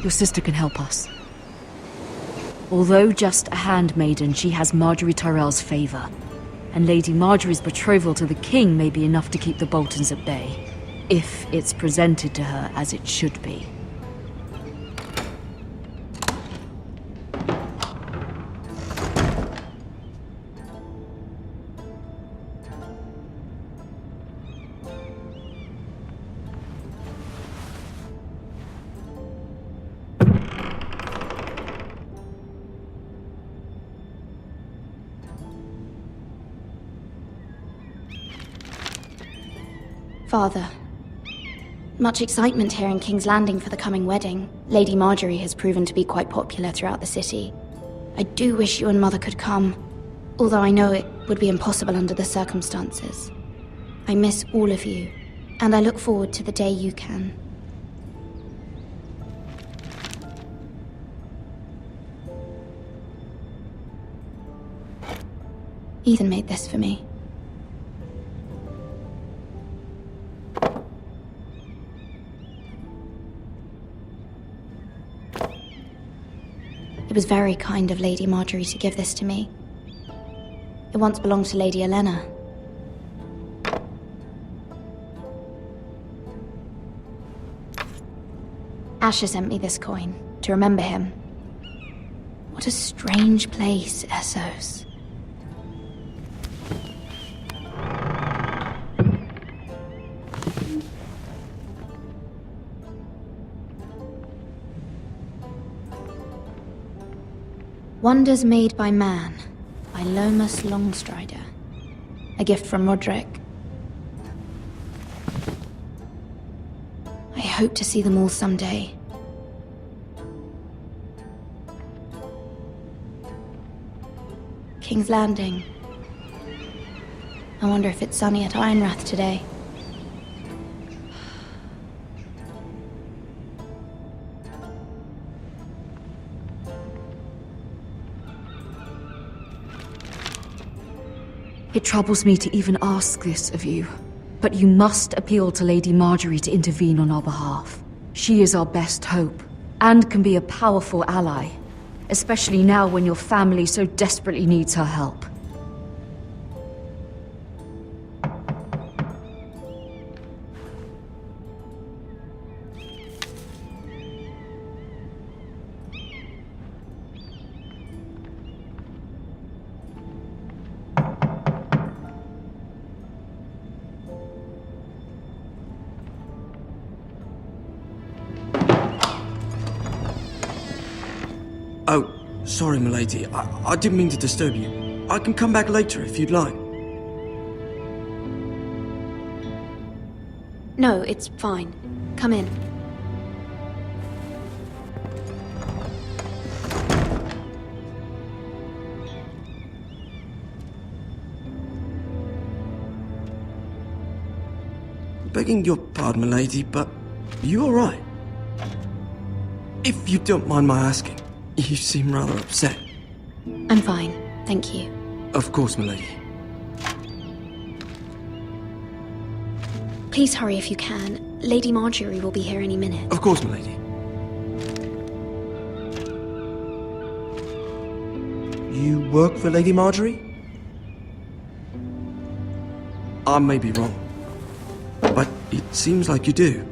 Your sister can help us. Although just a handmaiden, she has Marjorie Tyrell's favor. And Lady Marjorie's betrothal to the king may be enough to keep the Boltons at bay, if it's presented to her as it should be. Father. Much excitement here in King's Landing for the coming wedding. Lady Marjorie has proven to be quite popular throughout the city. I do wish you and Mother could come, although I know it would be impossible under the circumstances. I miss all of you, and I look forward to the day you can. Ethan made this for me. It was very kind of Lady Marjorie to give this to me. It once belonged to Lady Elena. Asher sent me this coin to remember him. What a strange place, Essos. Wonders Made by Man, by Lomas Longstrider. A gift from Roderick. I hope to see them all someday. King's Landing. I wonder if it's sunny at Ironrath today. It troubles me to even ask this of you, but you must appeal to Lady Marjorie to intervene on our behalf. She is our best hope, and can be a powerful ally, especially now when your family so desperately needs her help. Oh, sorry, milady. I didn't mean to disturb you. I can come back later if you'd like. No, it's fine. Come in. Begging your pardon, milady, but you all right? If you don't mind my asking. You seem rather upset. I'm fine, thank you. Of course, milady. Please hurry if you can. Lady Marjorie will be here any minute. Of course, milady. You work for Lady Marjorie? I may be wrong, but it seems like you do.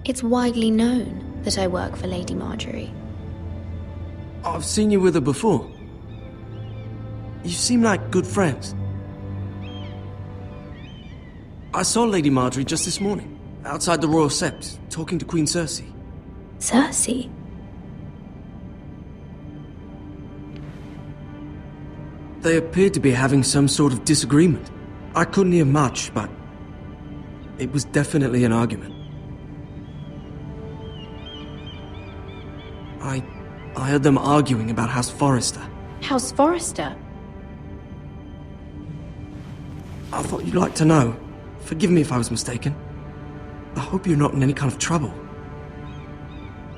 It's widely known that I work for Lady Marjorie. I've seen you with her before. You seem like good friends. I saw Lady Marjorie just this morning, outside the Royal Sept, talking to Queen Cersei. Cersei? They appeared to be having some sort of disagreement. I couldn't hear much, but it was definitely an argument. I heard them arguing about House Forrester. House Forrester? I thought you'd like to know. Forgive me if I was mistaken. I hope you're not in any kind of trouble.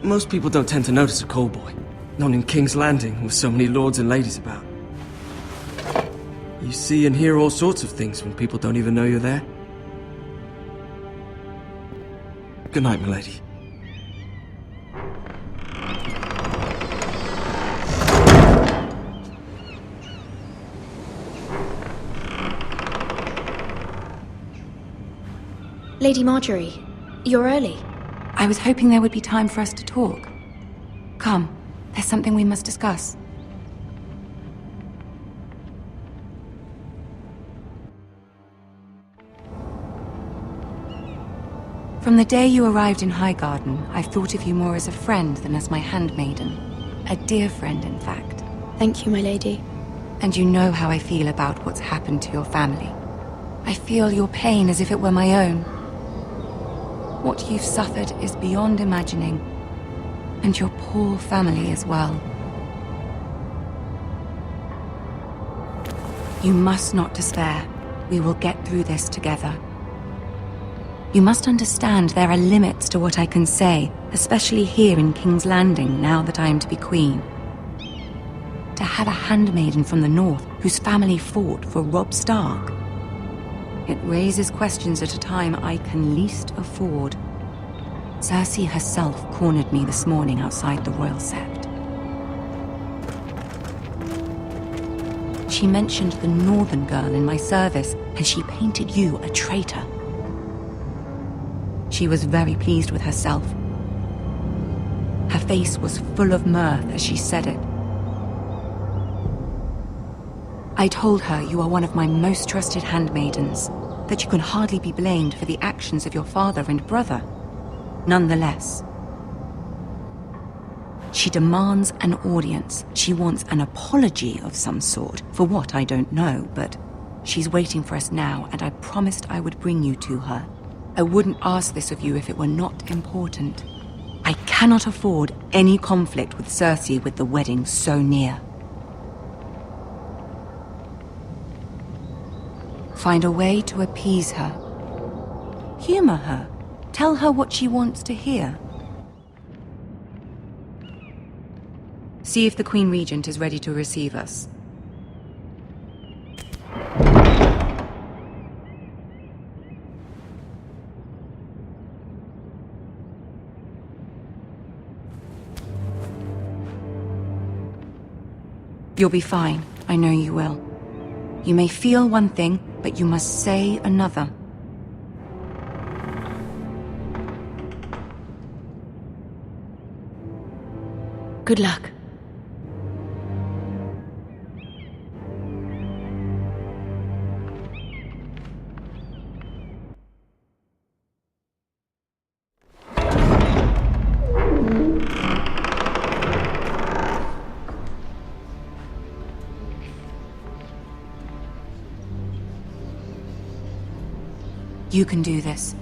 Most people don't tend to notice a callboy. Not in King's Landing, with so many lords and ladies about. You see and hear all sorts of things when people don't even know you're there. Good night, milady. Lady Marjorie, you're early. I was hoping there would be time for us to talk. Come, there's something we must discuss. From the day you arrived in Highgarden, I've thought of you more as a friend than as my handmaiden. A dear friend, in fact. Thank you, my lady. And you know how I feel about what's happened to your family. I feel your pain as if it were my own. What you've suffered is beyond imagining. And your poor family as well. You must not despair. We will get through this together. You must understand there are limits to what I can say, especially here in King's Landing, now that I am to be queen. To have a handmaiden from the north whose family fought for Robb Stark. It raises questions at a time I can least afford. Cersei herself cornered me this morning outside the Royal Sept. She mentioned the northern girl in my service, and she painted you a traitor. She was very pleased with herself. Her face was full of mirth as she said it. I told her you are one of my most trusted handmaidens, that you can hardly be blamed for the actions of your father and brother. Nonetheless, she demands an audience. She wants an apology of some sort, for what I don't know, but she's waiting for us now, and I promised I would bring you to her. I wouldn't ask this of you if it were not important. I cannot afford any conflict with Cersei with the wedding so near. Find a way to appease her. Humor her. Tell her what she wants to hear. See if the Queen Regent is ready to receive us. You'll be fine. I know you will. You may feel one thing, but you must say another. Good luck. You can do this.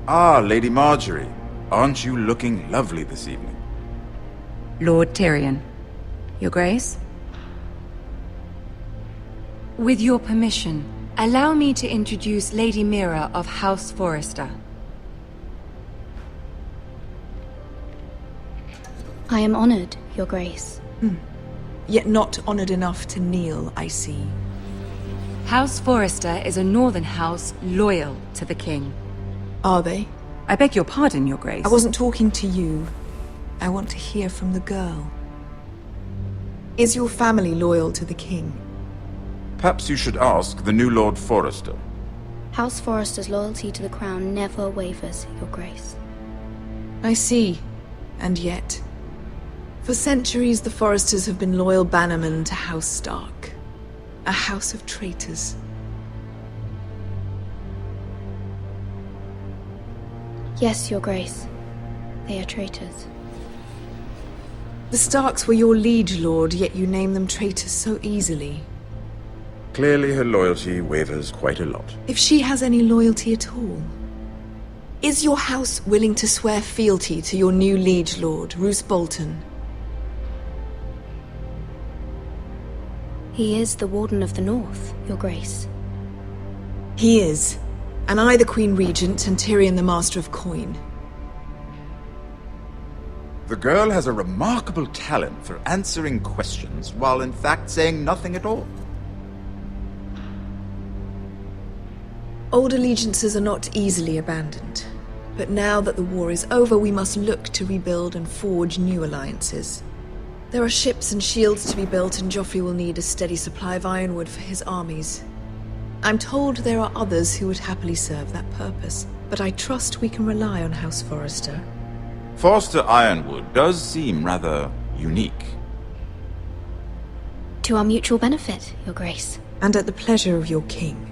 Ah, Lady Marjorie. Aren't you looking lovely this evening? Lord Tyrion. Your Grace? With your permission, allow me to introduce Lady Mira of House Forrester. I am honored, Your Grace. Yet not honored enough to kneel, I see. House Forrester is a northern house loyal to the king. Are they? I beg your pardon, Your Grace. I wasn't talking to you. I want to hear from the girl. Is your family loyal to the king? Perhaps you should ask the new Lord Forrester. House Forrester's loyalty to the crown never wavers, Your Grace. I see. And yet... For centuries, the Forresters have been loyal bannermen to House Stark. A house of traitors. Yes, Your Grace. They are traitors. The Starks were your liege lord, yet you name them traitors so easily. Clearly her loyalty wavers quite a lot. If she has any loyalty at all. Is your house willing to swear fealty to your new liege lord, Roose Bolton? He is the Warden of the North, Your Grace. He is. And I the Queen Regent, and Tyrion the Master of Coin. The girl has a remarkable talent for answering questions while in fact saying nothing at all. Old allegiances are not easily abandoned. But now that the war is over, we must look to rebuild and forge new alliances. There are ships and shields to be built, and Joffrey will need a steady supply of ironwood for his armies. I'm told there are others who would happily serve that purpose, but I trust we can rely on House Forrester. Forster Ironwood does seem rather unique. To our mutual benefit, Your Grace. And at the pleasure of your king.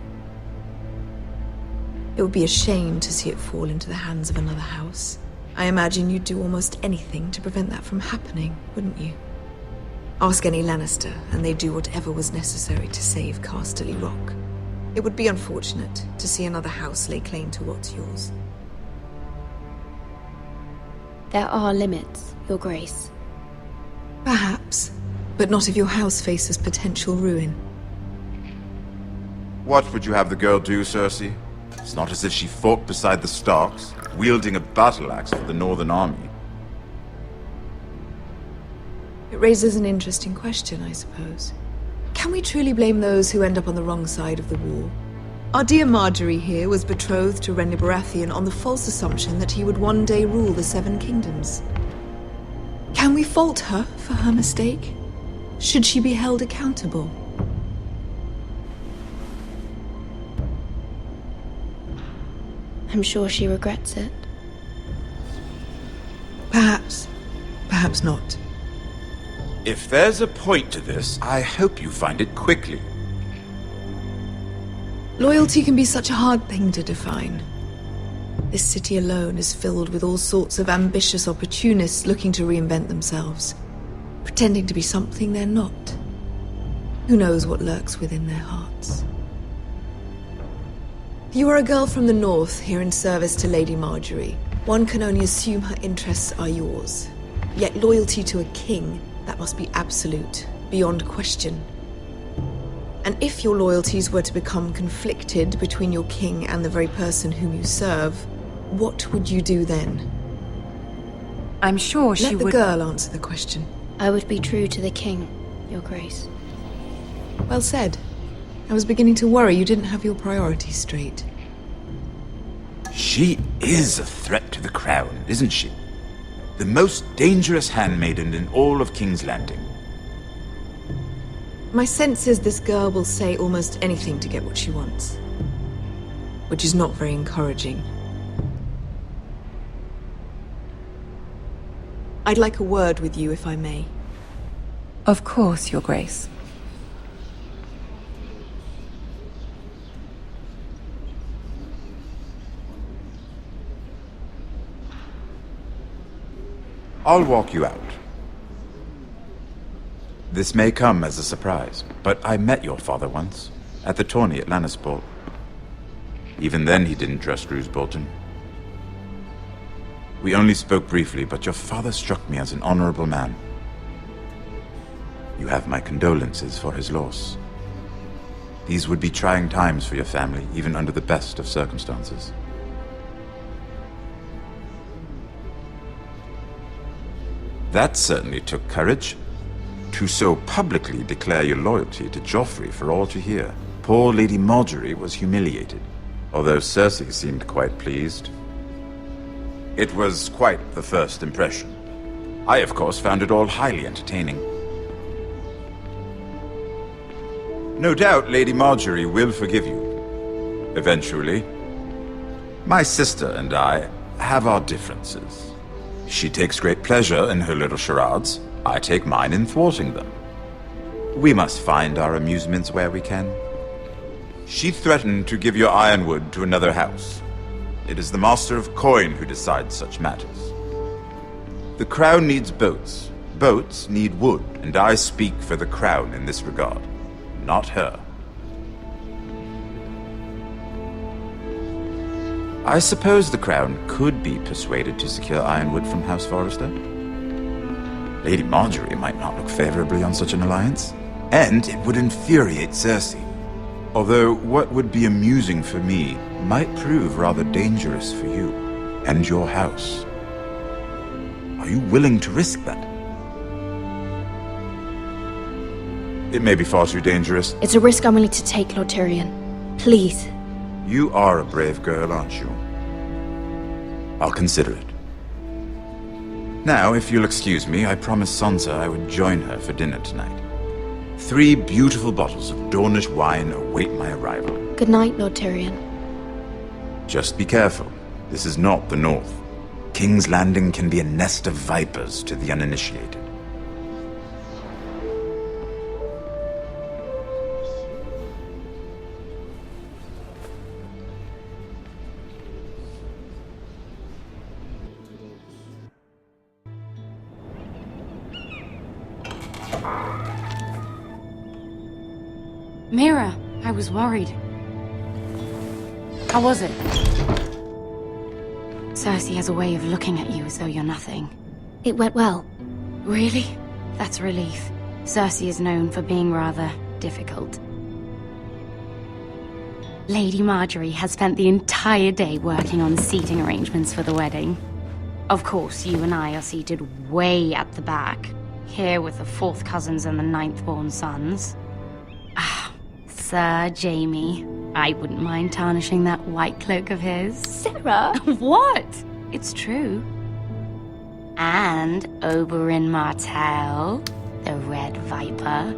It would be a shame to see it fall into the hands of another house. I imagine you'd do almost anything to prevent that from happening, wouldn't you? Ask any Lannister, and they'd do whatever was necessary to save Casterly Rock. It would be unfortunate to see another house lay claim to what's yours. There are limits, Your Grace. Perhaps, but not if your house faces potential ruin. What would you have the girl do, Cersei? It's not as if she fought beside the Starks, wielding a battle axe for the Northern Army. It raises an interesting question, I suppose. Can we truly blame those who end up on the wrong side of the war? Our dear Marjorie here was betrothed to Renly Baratheon on the false assumption that he would one day rule the Seven Kingdoms. Can we fault her for her mistake? Should she be held accountable? I'm sure she regrets it. Perhaps. Perhaps not. If there's a point to this, I hope you find it quickly. Loyalty can be such a hard thing to define. This city alone is filled with all sorts of ambitious opportunists looking to reinvent themselves, pretending to be something they're not. Who knows what lurks within their hearts? You are a girl from the north, here in service to Lady Marjorie. One can only assume her interests are yours. Yet loyalty to a king, that must be absolute, beyond question. And if your loyalties were to become conflicted between your king and the very person whom you serve, what would you do then? I'm sure she would... Let the girl answer the question. I would be true to the king, Your Grace. Well said. I was beginning to worry you didn't have your priorities straight. She is a threat to the crown, isn't she? The most dangerous handmaiden in all of King's Landing. My sense is this girl will say almost anything to get what she wants. Which is not very encouraging. I'd like a word with you, if I may. Of course, Your Grace. I'll walk you out. This may come as a surprise, but I met your father once, at the tourney at Lannisport. Even then he didn't trust Roose Bolton. We only spoke briefly, but your father struck me as an honorable man. You have my condolences for his loss. These would be trying times for your family, even under the best of circumstances. That certainly took courage. To so publicly declare your loyalty to Joffrey for all to hear. Poor Lady Marjorie was humiliated, although Cersei seemed quite pleased. It was quite the first impression. I, of course, found it all highly entertaining. No doubt Lady Marjorie will forgive you. Eventually. My sister and I have our differences. She takes great pleasure in her little charades. I take mine in thwarting them. We must find our amusements where we can. She threatened to give your ironwood to another house. It is the Master of Coin who decides such matters. The Crown needs boats. Boats need wood, and I speak for the Crown in this regard, not her. I suppose the Crown could be persuaded to secure ironwood from House Forrester. Lady Marjorie might not look favorably on such an alliance, and it would infuriate Cersei. Although what would be amusing for me might prove rather dangerous for you and your house. Are you willing to risk that? It may be far too dangerous. It's a risk I'm willing to take, Lord Tyrion. Please. You are a brave girl, aren't you? I'll consider it. Now, if you'll excuse me, I promised Sansa I would join her for dinner tonight. 3 beautiful bottles of Dornish wine await my arrival. Good night, Lord Tyrion. Just be careful. This is not the North. King's Landing can be a nest of vipers to the uninitiated. Mira, I was worried. How was it? Cersei has a way of looking at you as though you're nothing. It went well. Really? That's a relief. Cersei is known for being rather difficult. Lady Marjorie has spent the entire day working on seating arrangements for the wedding. Of course, you and I are seated way at the back, here with the 4th cousins and the 9th-born sons. Ah, Sir Jaime. I wouldn't mind tarnishing that white cloak of his. Sarah! What? It's true. And Oberyn Martell, the Red Viper.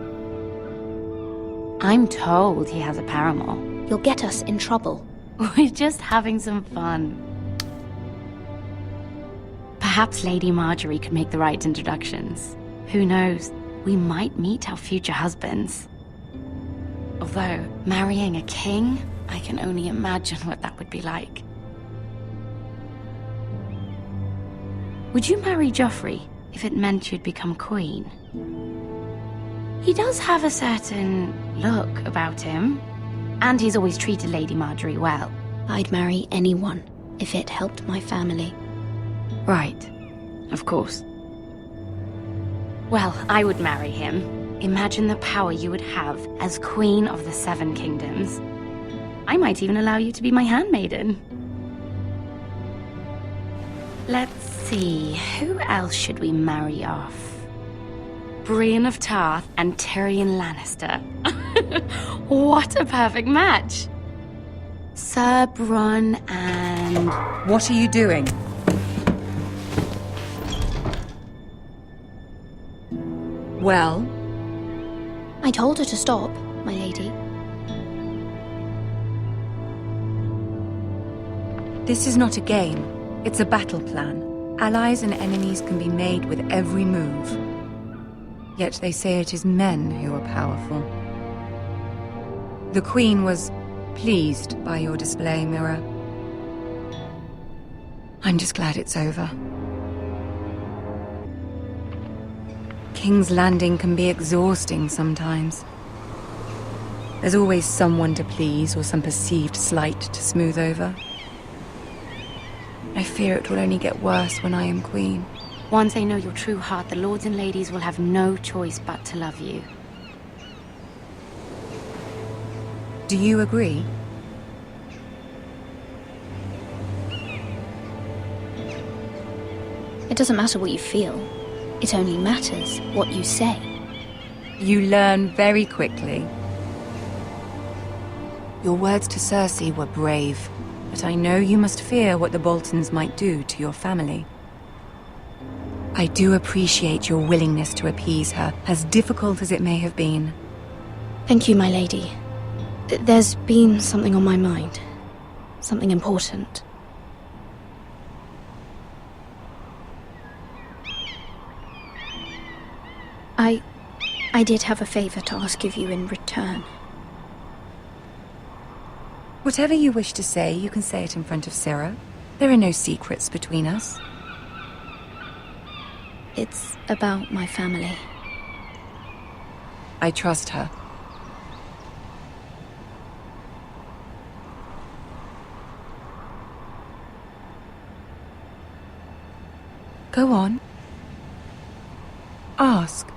I'm told he has a paramour. You'll get us in trouble. We're just having some fun. Perhaps Lady Marjorie could make the right introductions. Who knows? We might meet our future husbands. Although, marrying a king, I can only imagine what that would be like. Would you marry Joffrey if it meant you'd become queen? He does have a certain look about him, and he's always treated Lady Marjorie well. I'd marry anyone if it helped my family. Right. Of course. Well, I would marry him. Imagine the power you would have as Queen of the 7 Kingdoms. I might even allow you to be my handmaiden. Let's see, who else should we marry off? Brienne of Tarth and Tyrion Lannister. What a perfect match! Sir Bronn and... What are you doing? Well? I told her to stop, my lady. This is not a game. It's a battle plan. Allies and enemies can be made with every move. Yet they say it is men who are powerful. The Queen was pleased by your display, Mira. I'm just glad it's over. King's Landing can be exhausting sometimes. There's always someone to please or some perceived slight to smooth over. I fear it will only get worse when I am queen. Once they know your true heart, the lords and ladies will have no choice but to love you. Do you agree? It doesn't matter what you feel. It only matters what you say. You learn very quickly. Your words to Cersei were brave, but I know you must fear what the Boltons might do to your family. I do appreciate your willingness to appease her, as difficult as it may have been. Thank you, my lady. There's been something on my mind. Something important. I did have a favor to ask of you in return. Whatever you wish to say, you can say it in front of Sarah. There are no secrets between us. It's about my family. I trust her. Go on. Ask.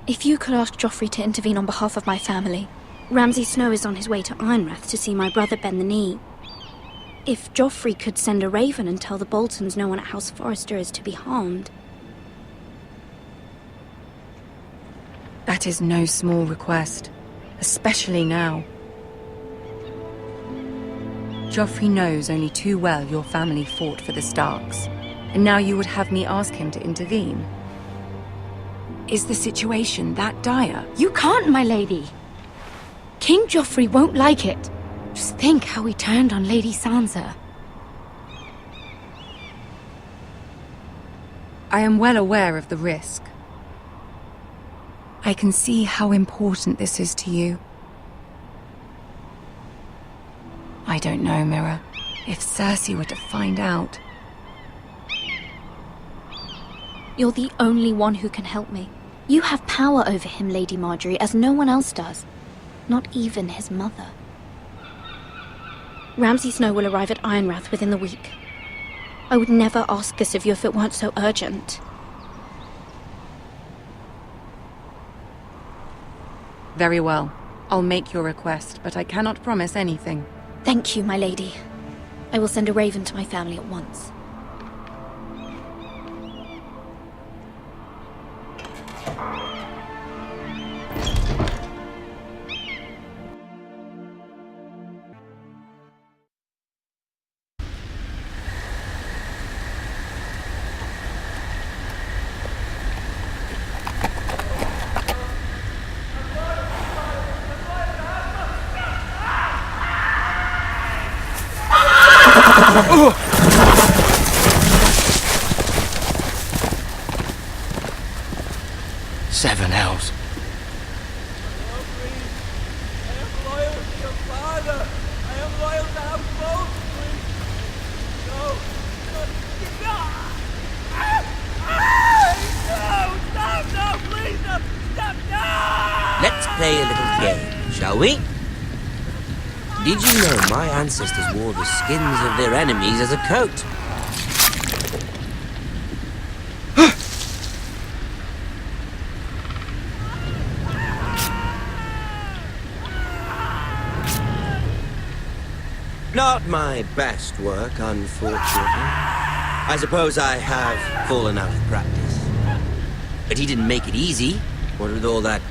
If you could ask Joffrey to intervene on behalf of my family. Ramsay Snow is on his way to Ironrath to see my brother bend the knee. If Joffrey could send a raven and tell the Boltons no one at House Forrester is to be harmed. That is no small request, especially now. Joffrey knows only too well your family fought for the Starks, and now you would have me ask him to intervene. Is the situation that dire? You can't, my lady. King Joffrey won't like it. Just think how he turned on Lady Sansa. I am well aware of the risk. I can see how important this is to you. I don't know, Mira. If Cersei were to find out... You're the only one who can help me. You have power over him, Lady Marjorie, as no one else does. Not even his mother. Ramsay Snow will arrive at Ironrath within the week. I would never ask this of you if it weren't so urgent. Very well. I'll make your request, but I cannot promise anything. Thank you, my lady. I will send a raven to my family at once. Seven hells. Let's play a little game, shall we? Did you know my ancestors wore the skins of their enemies as a coat? Not my best work, unfortunately. I suppose I have fallen out of practice. But he didn't make it easy, what with all that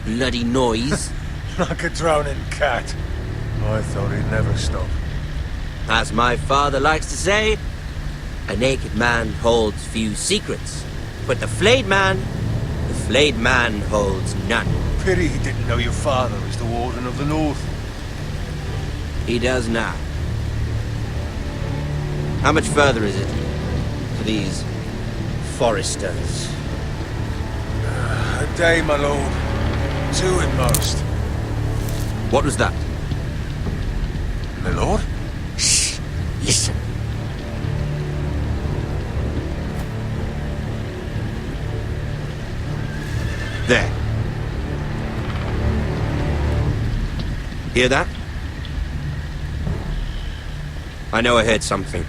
bloody noise. Like a drowning cat. I thought he'd never stop. As my father likes to say, a naked man holds few secrets. But the flayed man holds none. Pity he didn't know your father was the Warden of the North. He does now. How much further is it to these Forresters? A day, my lord. 2 at most. What was that? My lord? Shh! Listen. There. Hear that? I know I heard something.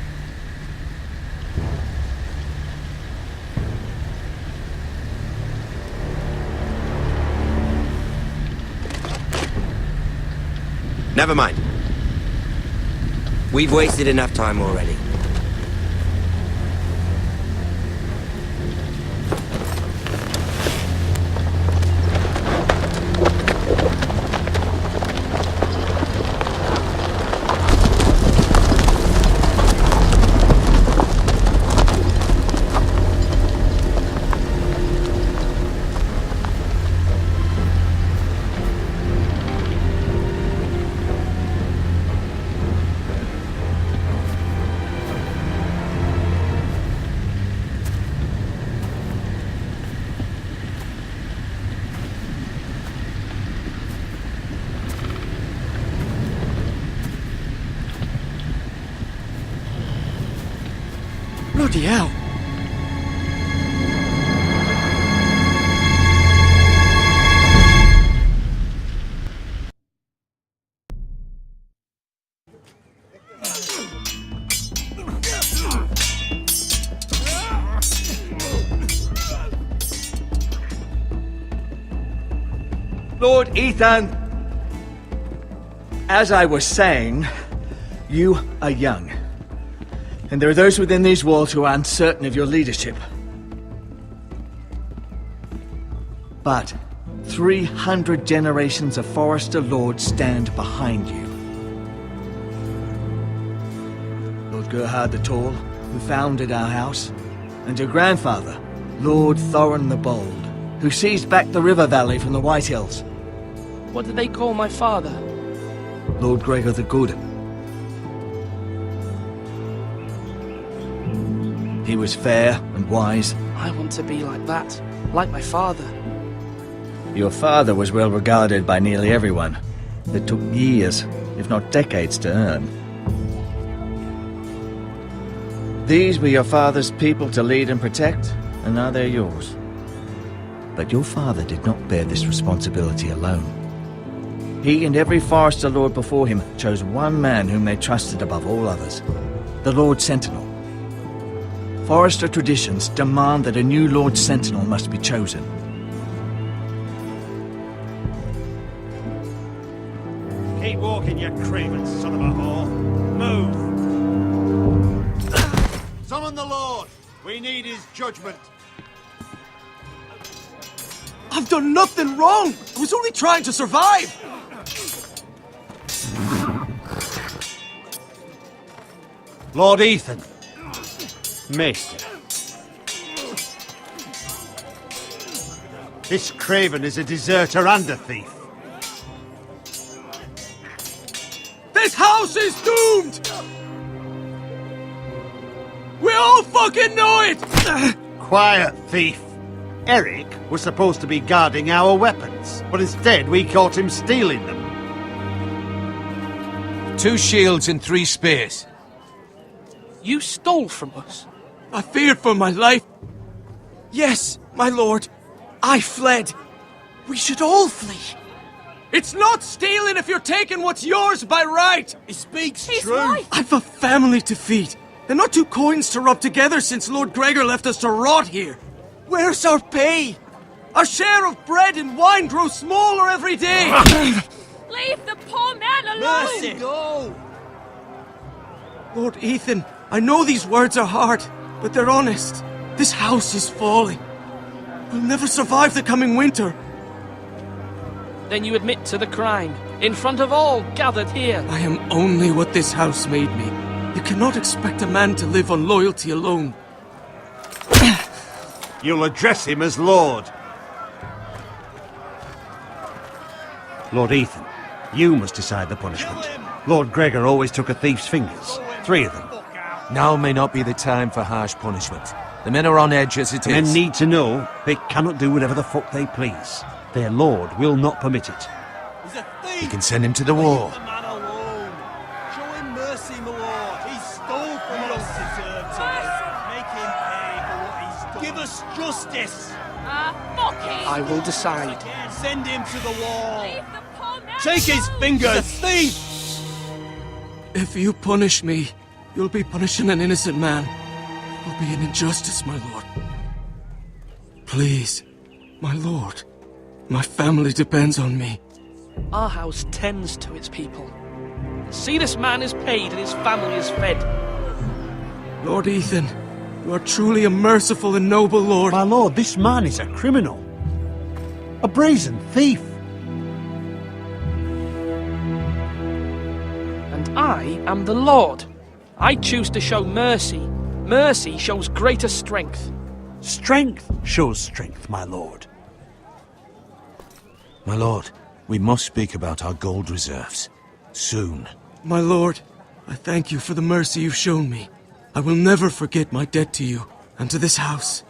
Never mind. We've wasted enough time already. Bloody hell. Lord Ethan! As I was saying, you are young. And there are those within these walls who are uncertain of your leadership. But 300 generations of Forester Lords stand behind you. Lord Gerhard the Tall, who founded our house, and your grandfather, Lord Thorin the Bold, who seized back the river valley from the White Hills. What did they call my father? Lord Gregor the Good. He was fair and wise. I want to be like that, like my father. Your father was well regarded by nearly everyone. It took years, if not decades, to earn. These were your father's people to lead and protect, and now they're yours. But your father did not bear this responsibility alone. He and every Forester Lord before him chose one man whom they trusted above all others, the Lord Sentinel. Forester traditions demand that a new Lord Sentinel must be chosen. Keep walking, you craven son of a whore. Move! Summon the Lord! We need his judgment. I've done nothing wrong! I was only trying to survive! Lord Ethan. Maester. This craven is a deserter and a thief. This house is doomed! We all fucking know it! Quiet, thief. Eric was supposed to be guarding our weapons, but instead we caught him stealing them. 2 shields and 3 spears. You stole from us. I feared for my life. Yes, my lord. I fled. We should all flee. It's not stealing if you're taking what's yours by right. He speaks true. Right. I've a family to feed. They're not 2 coins to rub together since Lord Gregor left us to rot here. Where's our pay? Our share of bread and wine grows smaller every day. Leave the poor man alone! Mercy! Go! Lord Ethan, I know these words are hard, but they're honest. This house is falling. We'll never survive the coming winter. Then you admit to the crime, in front of all gathered here. I am only what this house made me. You cannot expect a man to live on loyalty alone. You'll address him as Lord. Lord Ethan, you must decide the punishment. Lord Gregor always took a thief's fingers. 3 of them. Now may not be the time for harsh punishment. The men are on edge as it is. Men need to know they cannot do whatever the fuck they please. Their lord will not permit it. He's a thief! You can send him to the war. Leave the man alone. Show him mercy, my lord. He stole from us. Make him pay for what he's done. Give us justice. Fuck him! I will decide. Send him to the wall. Leave the poor man Take his alone! fingers. He's a thief. If you punish me, you'll be punishing an innocent man. It will be an injustice, my lord. Please, my lord. My family depends on me. Our house tends to its people. See, this man is paid and his family is fed. Lord Ethan, you are truly a merciful and noble lord. My lord, this man is a criminal. A brazen thief. And I am the Lord. I choose to show mercy. Mercy shows greater strength. Strength shows strength, my lord. My lord, we must speak about our gold reserves. Soon. My lord, I thank you for the mercy you've shown me. I will never forget my debt to you and to this house.